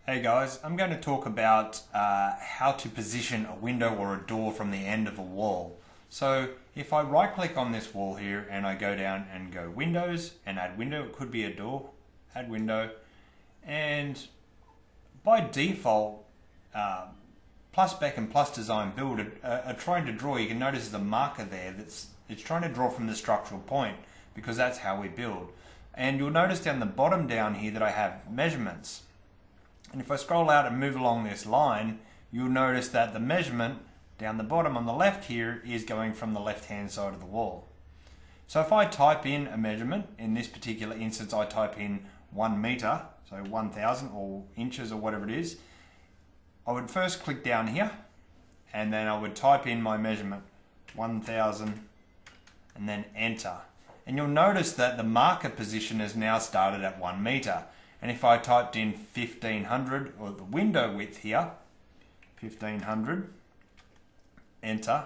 Hey guys, I'm going to talk about how to position a window or a door from the end of a wall. So if I right click on this wall here and I go down and go Windows and add window, it could be a door, add window, and by default PlusSpec and PlusDesignBuild are trying to draw. You can notice there's a marker there it's trying to draw from the structural point because that's how we build. And you'll notice down the bottom down here that I have measurements. And if I scroll out and move along this line, you'll notice that the measurement down the bottom on the left here is going from the left hand side of the wall. So if I type in a measurement, in this particular instance I type in 1 meter, so 1000 or inches or whatever it is, I would first click down here and then I would type in my measurement 1000 and then enter. And you'll notice that the marker position has now started at 1 meter. And if I typed in 1500 or the window width here, 1500, enter,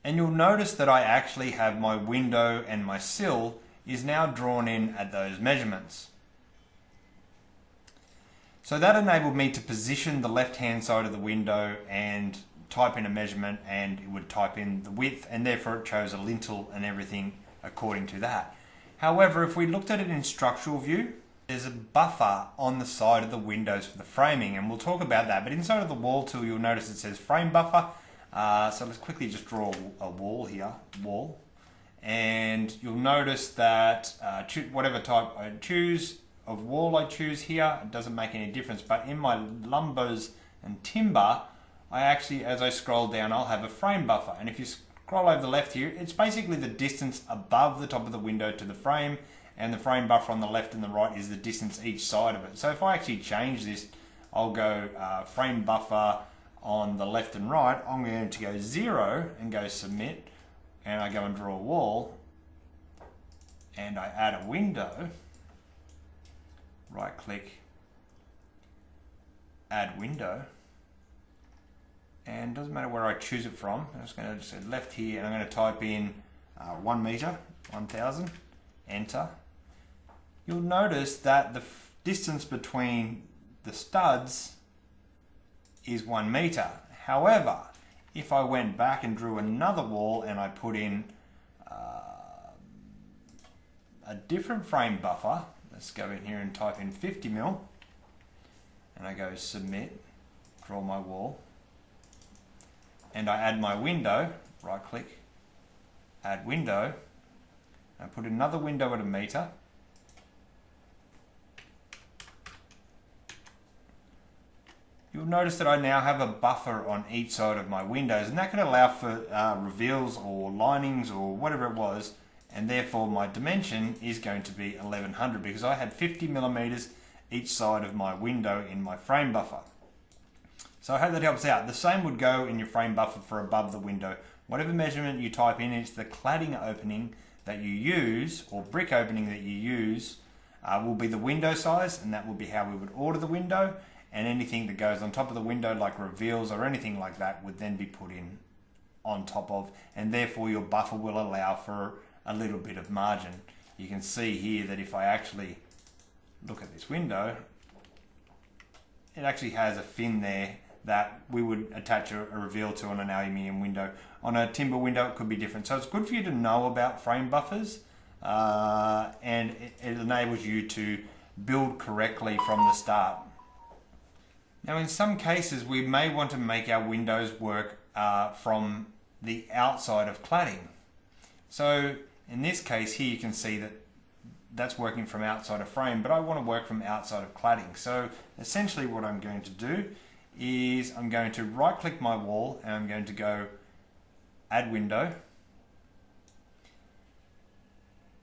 and you'll notice that I actually have my window and my sill is now drawn in at those measurements. So that enabled me to position the left hand side of the window and type in a measurement, and it would type in the width, and therefore it chose a lintel and everything according to that. However, if we looked at it in structural view, there's a buffer on the side of the windows for the framing, and we'll talk about that. But inside of the wall tool, you'll notice it says frame buffer. So let's quickly just draw a wall here, wall. And you'll notice that whatever type I choose of wall I choose here, it doesn't make any difference. But in my lumbers and timber, I actually, as I scroll down, I'll have a frame buffer. And if you scroll over the left here, it's basically the distance above the top of the window to the frame, and the frame buffer on the left and the right is the distance each side of it. So if I actually change this, I'll go frame buffer on the left and right. I'm going to go 0 and go submit, and I go and draw a wall, and I add a window, right click, add window, and it doesn't matter where I choose it from. I'm just going to say left here, and I'm going to type in 1 meter, 1000, enter. You'll notice that the distance between the studs is 1 meter. However, if I went back and drew another wall and I put in a different frame buffer, let's go in here and type in 50 mil, and I go submit, draw my wall, and I add my window, right click, add window, and I put another window at 1 meter. You'll notice that I now have a buffer on each side of my windows, and that can allow for reveals or linings or whatever it was, and therefore my dimension is going to be 1100 because I had 50 millimeters each side of my window in my frame buffer. So I hope that helps out. The same would go in your frame buffer for above the window. Whatever measurement you type in, it's the cladding opening that you use, or brick opening that you use, will be the window size, and that will be how we would order the window. And anything that goes on top of the window, like reveals or anything like that, would then be put in on top of, and therefore your buffer will allow for a little bit of margin. You can see here that if I actually look at this window, it actually has a fin there that we would attach a reveal to on an aluminium window. On a timber window it could be different. So it's good for you to know about frame buffers, and it enables you to build correctly from the start. Now in some cases we may want to make our windows work from the outside of cladding. So in this case here you can see that that's working from outside of frame, but I want to work from outside of cladding. So essentially what I'm going to do is I'm going to right click my wall and I'm going to go add window.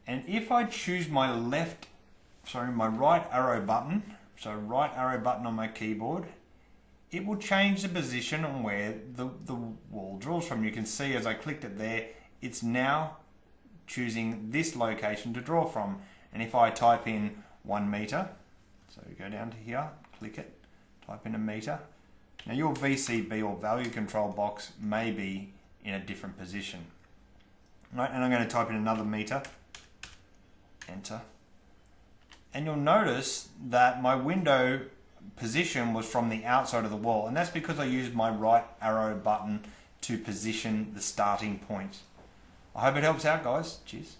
And if I choose my right arrow button, so right arrow button on my keyboard, it will change the position on where the wall draws from. You can see as I clicked it there, it's now choosing this location to draw from. And if I type in 1 meter, so you go down to here, click it, type in 1 meter. Now your VCB or value control box may be in a different position. Right, and I'm going to type in another meter, enter. And you'll notice that my window position was from the outside of the wall, and that's because I used my right arrow button to position the starting point. I hope it helps out, guys. Cheers.